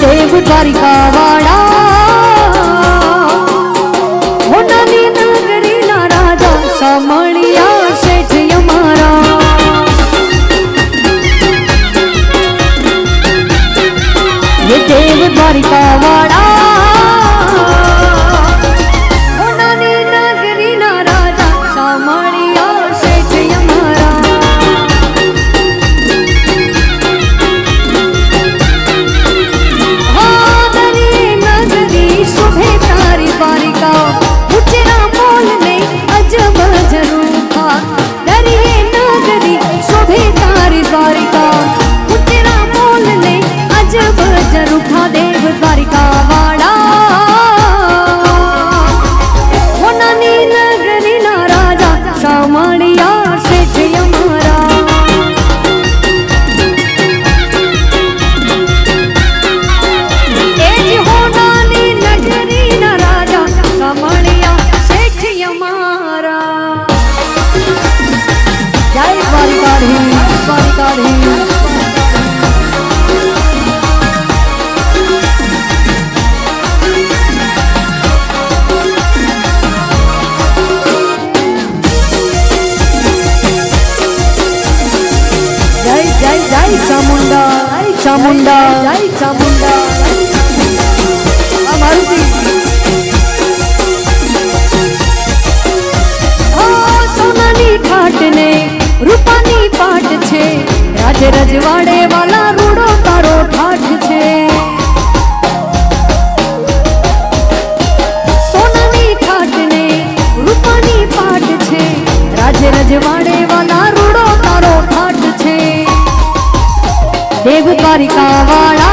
देव द्वारिका वाड़ा होनानी नगरी ना राजा सामणिया सेठ यमारा ये देव द्वारिका वाड़ा होनानी नगरी ना राजा सामणिया सेठ यमारा द्वारिका उचरा मोल ने अजब जरूखा दरिए नगरी शोभे तारी द्वारिका उचरा मोल ने अजब जरूखा देव द्वारिका वाड़ा होनानी नगरी ना राजा सामणिया सेठ यमारा चामुंडा चामुंडा जय चामुंडा मारुति सोनानी खाट ने रूपानी पाट छे राजे रजवाड़े वाला रूड़ो तारो ठाठ छे सोनानी खाट ने रूपानी पाट छे राजे रजवाड़े वाला रूड़ो तारो ठाठ छे देव द्वारिका वाला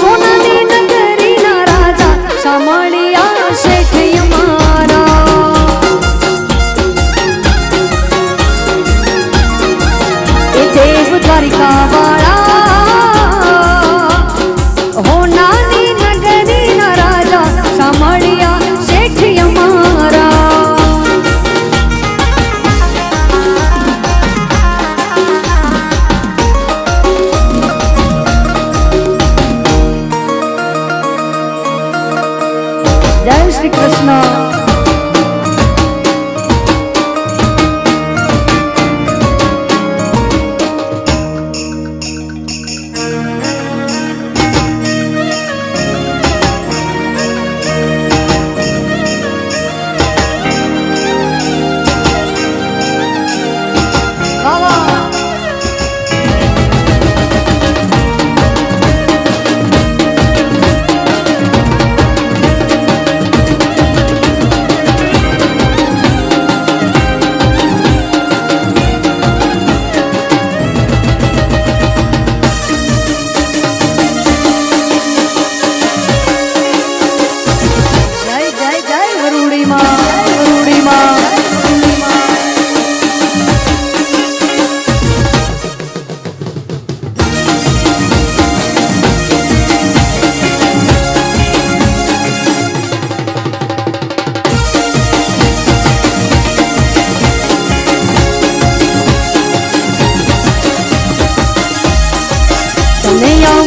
सोनानी नगरी ना राजा सामणिया सेठ यमारा ये देव द्वारिका वाला होनानी नगरी ना राजा सामणिया सेठ यमारा जय श्री कृष्ण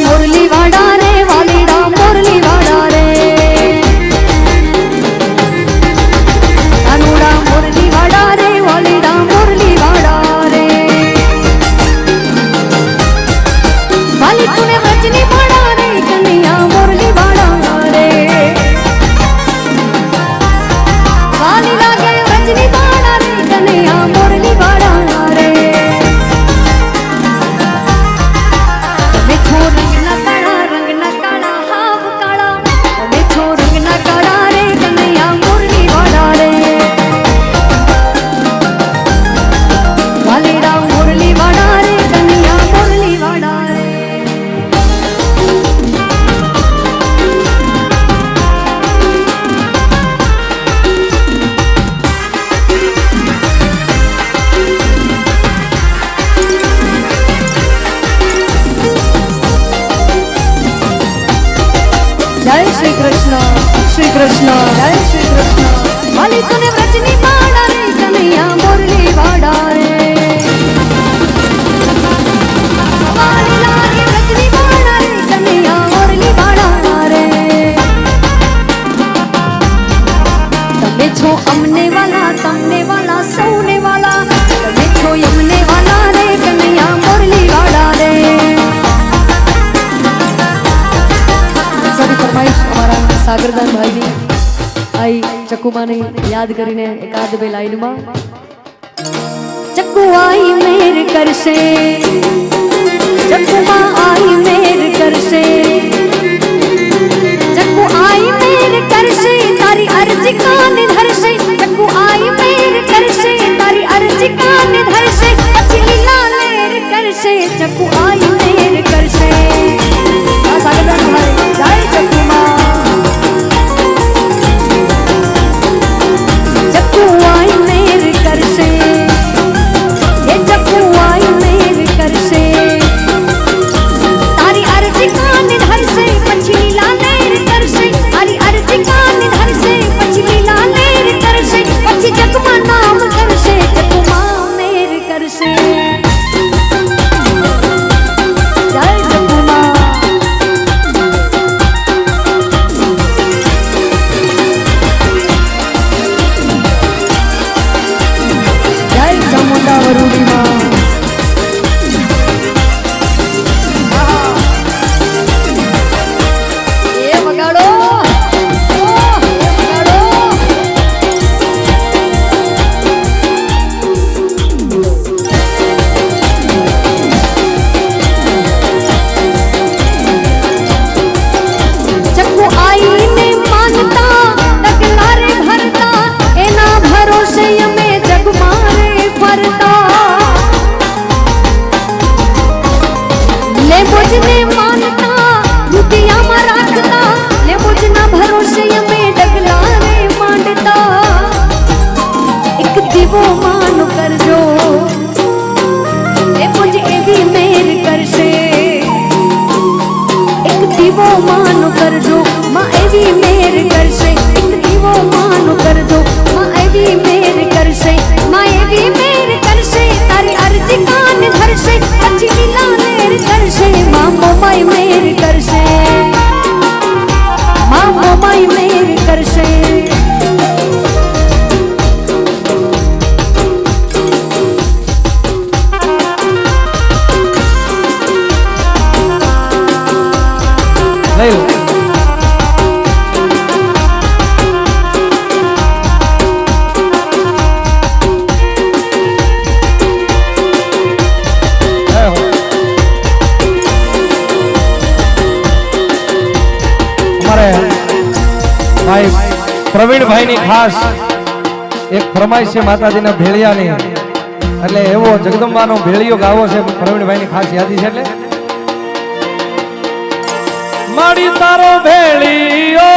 मुरली वाड़ा रे वालीड़ा मुरली वाड़ा रे अनुड़ा मुरली वाड़ा रे वालीड़ा मुरली वाड़ा रे वाली तूने रजनी वाड़ा रे कन्हैया मुरली वाड़ा रे वाली लागे रजनी वाड़ा रे कन्हैया मुरली वाड़ा रे श्री कृष्ण जय श्री कृष्ण वाली तूने रजनी वाड़ा रे कन्हैया मुरली वाड़ा रे वाली लागे रजनी સાગરદાન ભાઈની આઈ ચક્કુમાને યાદ કરીને એકાદ બે લાઈનમાં ચક્કુ આઈ મેર કરશે ચક્કુમાં આઈ મેર કરશે ચક્કુ આઈ મેર કરશે તારી અરજી કાને ધરશે ચક્કુ આઈ મેર કરશે તારી અરજી કાને ધરશે પછી લીલા લેર કરશે ચક્કુ આઈ મેર કરશે આ સાગરદાન ભાઈ જય ચક્કુમાં ચક્કુ આઈ મેર કરશે ये चक्कू आई मेर करसे तारी अर्जी कान धर से पछली लालेर करसे तारी अर्जी कान धर से पछली लालेर करसे पछी जगमा नाम करसे जगमा मेर करसे जय जगमा जय चामुंडा वरुणी मां प्रवीण भाई नी खास एक फरमाइश है माताजी ना भेड़िया नी એટલે એવો જગદંબાનો ભેળિયો ગાવો છે પ્રવીણ ભાઈ ની ખાસ યાદી છે એટલે માડી તારો ભેળિયો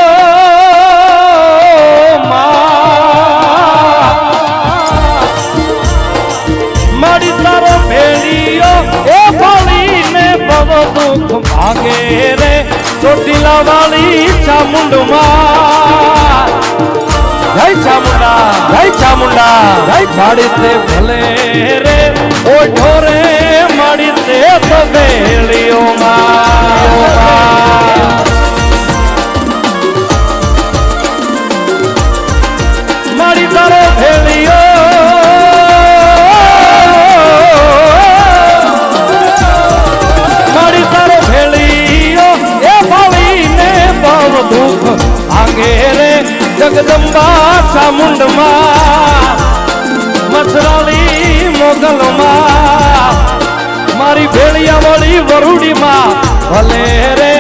માડી તારો ભેળિયો એ ભોળીને બવ દુઃખ ભાગે રે ચોટીલા વાળી ચામુંડમાં જય ચામુંડા જય માડી તે ભલે રે ઓઢો રે માડી તે તો ભેળિયો માડી તારો ભેળિયો માડી તારો ભેળિયો એ ભાવીને બહુ દુઃખ આગે રે जगदंबा चामुंडमा मथुराली मोगलमा मारी भेड़िया वाली वरुड़ी मां भले रे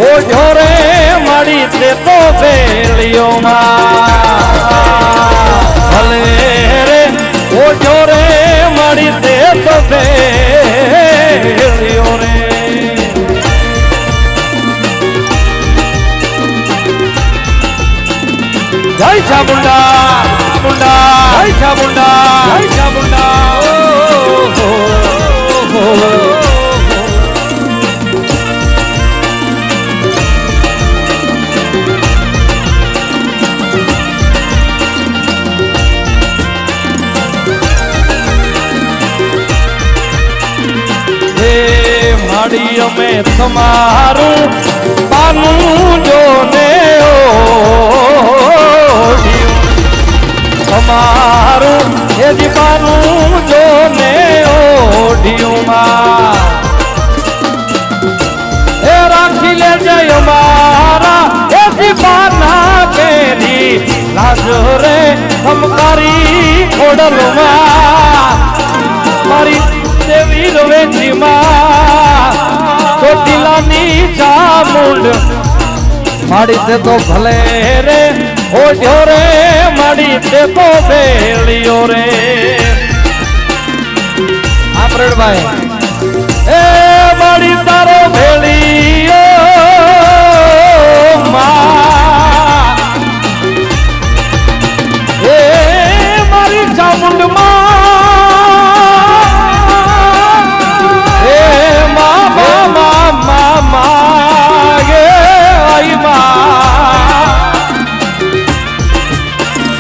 ओझो रे माड़ी ते तो भेड़ियो मां भले रे ओझो रे माड़ी ते तो भेड़ियो रे जय चामुंडा मुंडा जय चामुंडा जय चामुंडा माड़ियों में तुम्हारू बानू जो ने તમારું એ દીવાનું જોને ઓઢિયુંમાં એ રાખી લેજે અમારા એ દીવાના ખોડલમાં મારી દેવી રવેજીમાં ચોટીલાની ચામુંડ માડી તે તો ભલે રે ઓઢ્યો રે માડી તે તો ભેળ્યો રે આ પ્રવીણભાઈ એ માડી તારો ભેળિયો માં એ મારી ચામુંડ માં એ મા ગે આઈ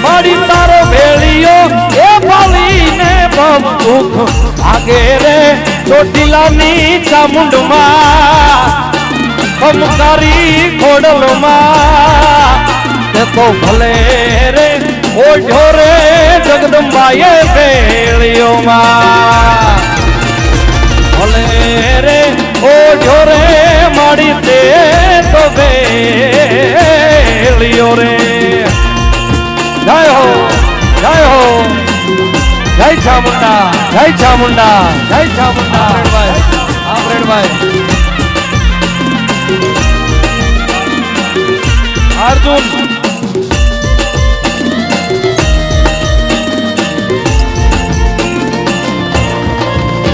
માડી તારો ભેળિયો એ પાલીને દુઃખ આગે રે ચોટીલાની ચામુંડમાં કમકારી ખોડલમાં તે તો ભલે રે ઓઢ્યો રે જગદંબાએ ભેળિયોમાં ભલે રે ઓઢ્યો રે માડી તે તો ભેળિયો રે જય હો જય હો જય ચામુંડા જય ચામુંડા જય ચામુંડા આ પ્રવીણભાઈ અર્જુન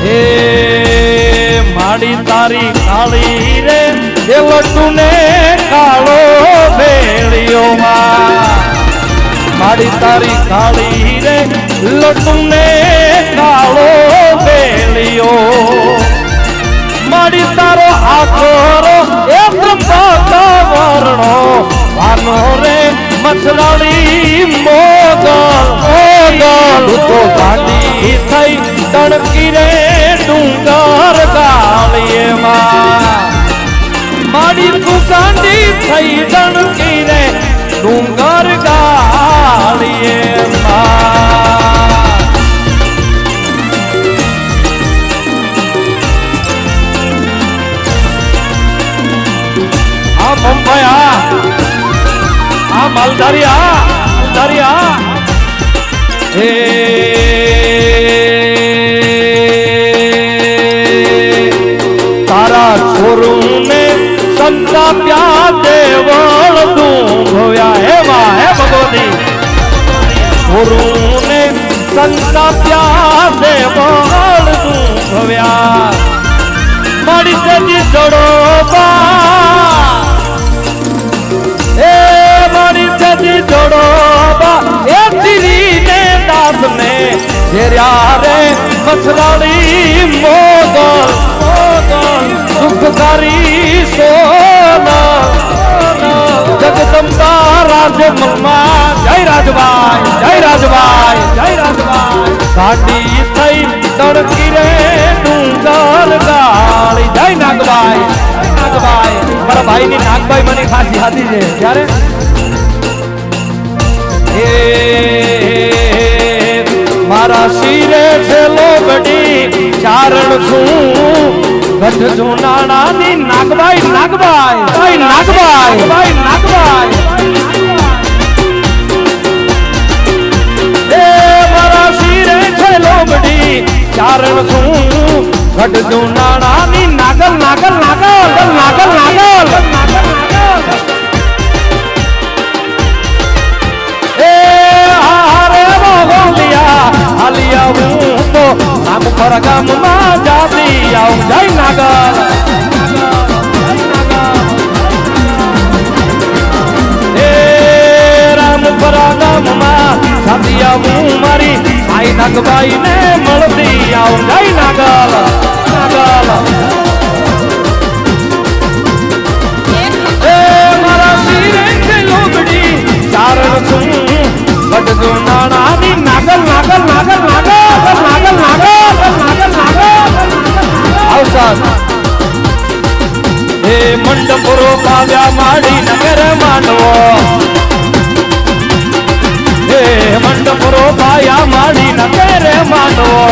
એ માડી તારી કાળી રે એ લટ્ટુ ને કાળો ભેળિયો માં માડી તારી કાળી રે લટ્ટુ ને કાળો ભેળિયો માડી તારો આખરો એ બ્રહ્મા વર્ણો વાનો રે મછરાળી મોગલ મોગલ તો ગાંડી થઈ તણકી રે ડુંગર ગાળીએ માં માડી તું ગાંડી થઈ તણકી રે ડુંગર ગાળીએ માં આ બંભાઈ આ માલધારી હે તારા છોરું ને સંતાપ્યા દેવળ તું ભવ્યા હે માં હે ભગવતી છોરું ને સંતાપ્યા દેવળ તું ભવ્યા મારી તેજી જડો એ મારી તેજી જડો એ તીરીને દાસને ઘેર્યા રે મછરાળી મોગલ મોગલ દુઃખકારી સોનલ જગદંબા રાજમલમાં જય રાજભાઈ જય રાજભાઈ જય રાજભાઈ ગાડી થઈ તડકી રે ડુંગર ગાળી જય નાગભાઈ મારા ભાઈની નાગભાઈ મને ખાસી હાથી છે ત્યારે એ મારા શિરે છે લોબડી ચારણ છું ગઢ જુનાણાની નાગભાઈ નાગભાઈ નાગભાઈ નાગભાઈ એ મારા શિરે છે લોબડી ચારણ છું ગઢ જુનાણાની નાગલ નાગલ નાગલ નાગલ નાગલ એ હારે બોલિયા હાલિયા હું તો નામ પર ગામમાં જાતી આવું જય નાગલ એ રામ પર ગામમાં જાતી આવું મારી આઈ નાગબાઈ ને મળતી આવું જય નાગલ નાગલ એ મારા શિરે છે લોબડી ચારણ છું ગઢ નાણાની નાગલ નાગલ નાગલ નાગલ નાગલ નાગલ નાગલ અવસર એ મંડપુરો પાવ્યા માડી નગર માંડવો એ મંડપુરો પાયા માડી નગર માંડવો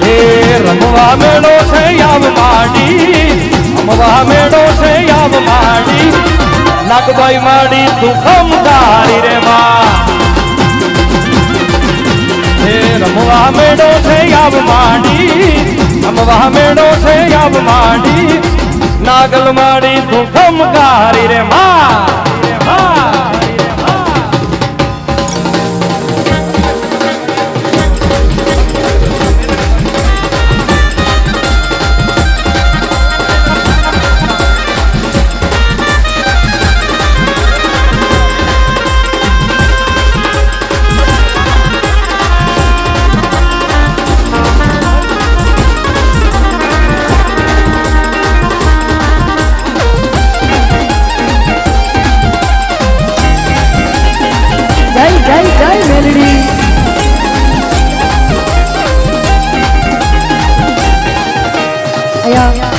એ રમવા મેળો છે યાવ માડી રમવા મેળો છે યાવ માડી નાગભાઈ માડી તું ખમકારી રે માં રમવા મેળો છે આવ માંડી, રમવા મેળો છે આવ માંડી, નાગલ માડી તું ખમકારી રે મારી રે મારી રે મારી. જય જય જય મેલડી. અહીંયા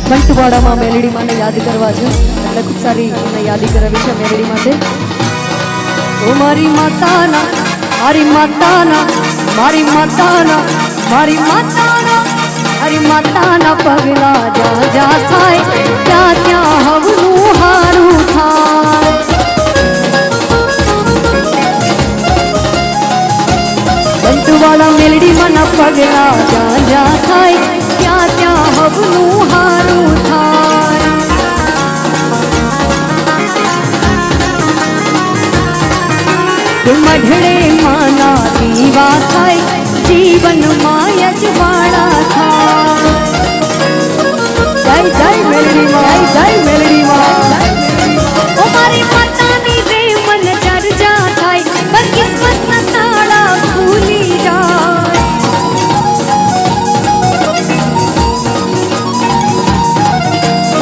બંટવાડામાં મેલડી માને યાદ કરવા છે એટલે ખૂબ સારી મને યાદી કરાવી છે મેલડી માટે. ઓ મારી માતાના મારી માતાના મારી માતાના મારી માતાના મારી માતાના પગલા જા જા થાય ત્યાં ત્યાં હવનું હારું થાય. બંટવાડા મેલડી માના પગલા જા જા થાય ત્યાં ત્યાં હવનું હારું થાય. મઢડે માના દીવા થાય જીવન માય જ વાળા થાય. જય જય મેલડી માં જય મેલડી માં. ઓ મારી માતાની રે મન ચર્ચા થાય પર કિસ્મત ના તાળા ખુલી જાય.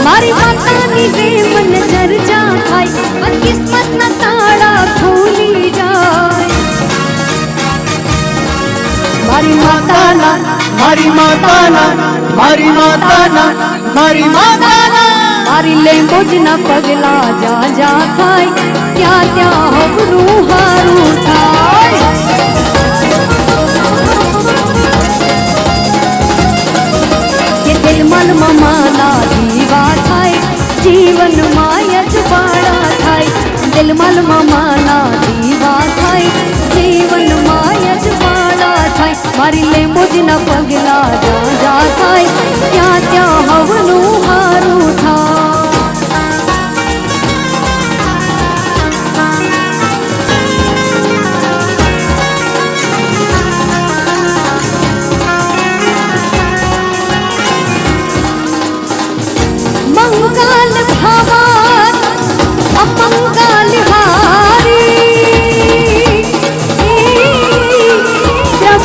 મારી માતાની રે મન ચર્ચા થાય પર કિસ્મત ના તાળા ખુલી જાય. મારી માતાના મારી માતાના મારી માતાના મારી માતાના મારી લેંબોજના પગલા જા જા થાય ત્યાં ત્યાં હવનું હારું થાય. કે દિલમન મમાના દીવા થાય જીવન માય જ વાળા થાય. દિલમન મમાના દીવા થાય જીવન માય જ વાળા થાય. મારી લેંબોજના પગલા જા જા થાય ત્યાં ત્યાં હવનું હારું થાય. મંગલ ભવન અમંગલ હારી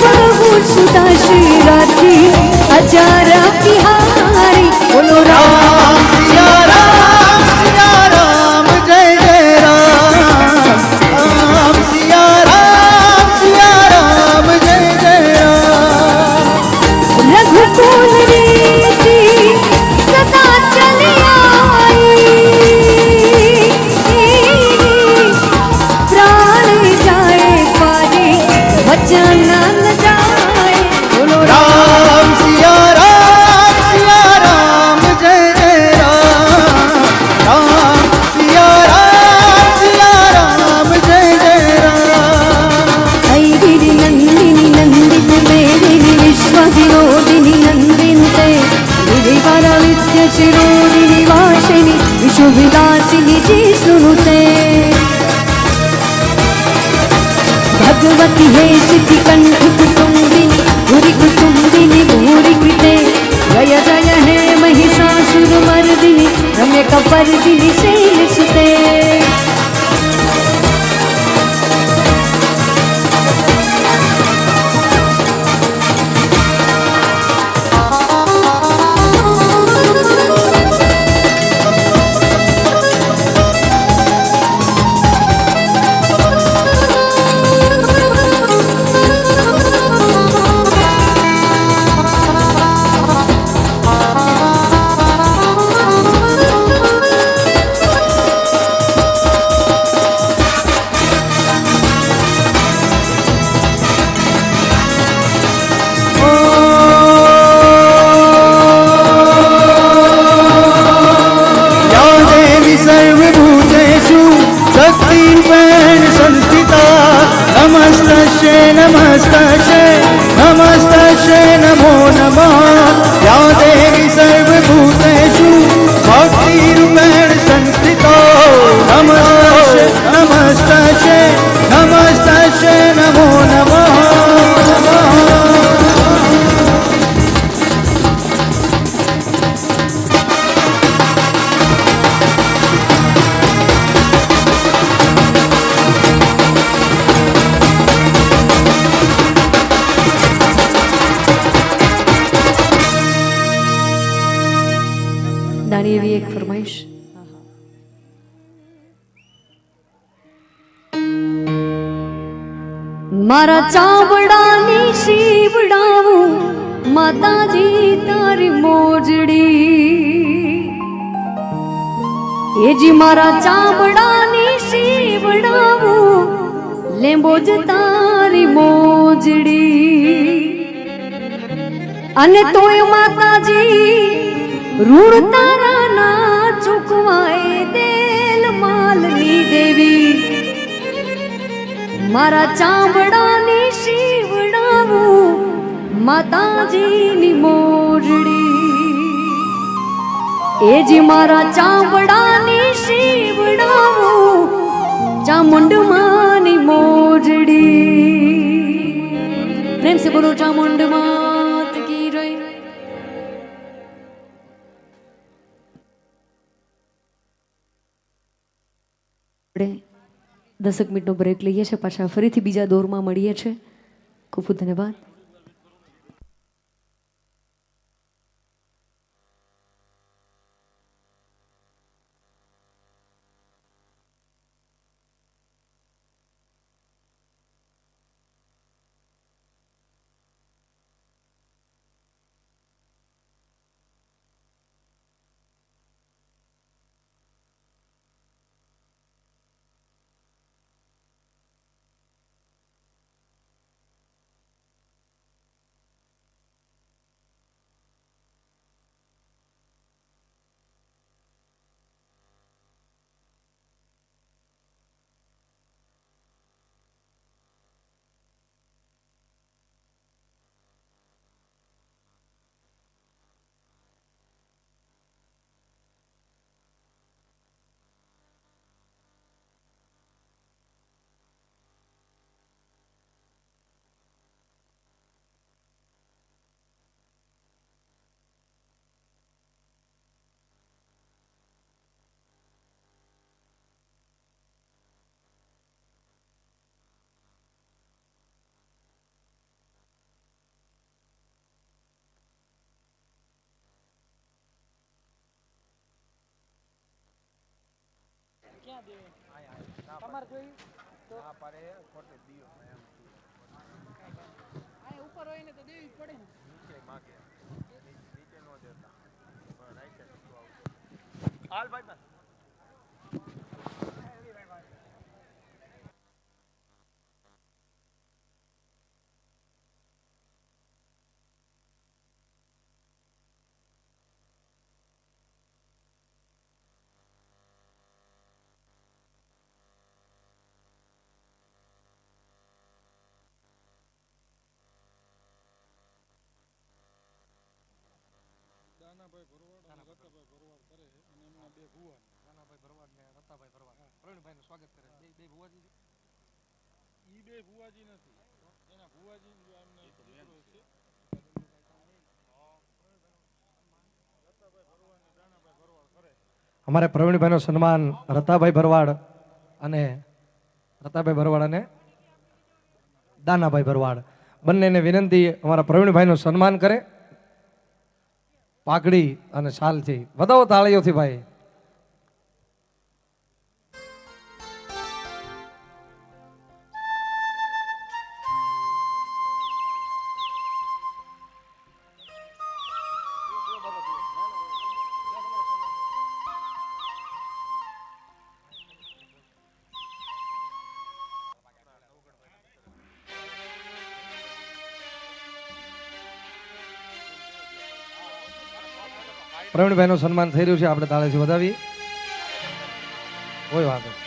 પ્રભુ સુદા શ્રી રાજી અજર બિહારી. બોલો રામ સિયા રામ જય જય રામ. રામ સિયા રામ જય જય રામ. રઘુકુલ રીતિ સદા ચલી आई. પ્રાણ જાય પારે વચન ન જાય. બોલો રામ સિયા રામ જય જય રામ. રામ સિયા રામ જય જય રામ. ऐगिरि नन्दिनि नन्दित मेदिनि विश्व विनोदिनि नन्दिन्ते गिरिवर विद्य शिरोदिनि वासिनि विशुविलासिनि जिष्णुनुते. भगवति हे सिद्धि कंठ कुटुम्बिनि भूरि कुटुम्बिनि भूरि कृते. जय जय हे महिषासुर मर्दिनि रम्य कपर्दिनि शैलसुते. નાની એવી એક ફરમાઈશ. મારા ચાવડાની શીવડાવું માતાજી તારી મોજડી, એજી મારા ચાવડાની શીવડાવું લેંબોજ તારી મોજડી. અને તોય માતાજી ઋણ તારા ના ચૂકવાય દેલ માલની દેવી, મારા ચામડાની શીવડાવું માતાજીની મોરડી, એજી મારા ચામડાની શીવડાવું ચામુંડમાની મોરડી. પ્રેમ સે બોલો ચામુંડ માત કી જય. આપણે 10 મિનિટનો બ્રેક લઈએ છીએ, પાછા ફરીથી બીજા દોરમાં મળીએ છીએ. ખૂબ ખૂબ ધન્યવાદ. અમારે પ્રવીણભાઈનું સન્માન રતાભાઈ ભરવાડ અને દાનાભાઈ ભરવાડ બંનેને વિનંતી અમારા પ્રવીણભાઈનું સન્માન કરે પાઘડી અને શાલથી. વધાવો તાળીઓથી ભાઈ. પ્રવીણભાઈનું સન્માન થઈ રહ્યું છે, આપણે તાળીથી વધાવીએ. કોઈ વાંધો નહીં.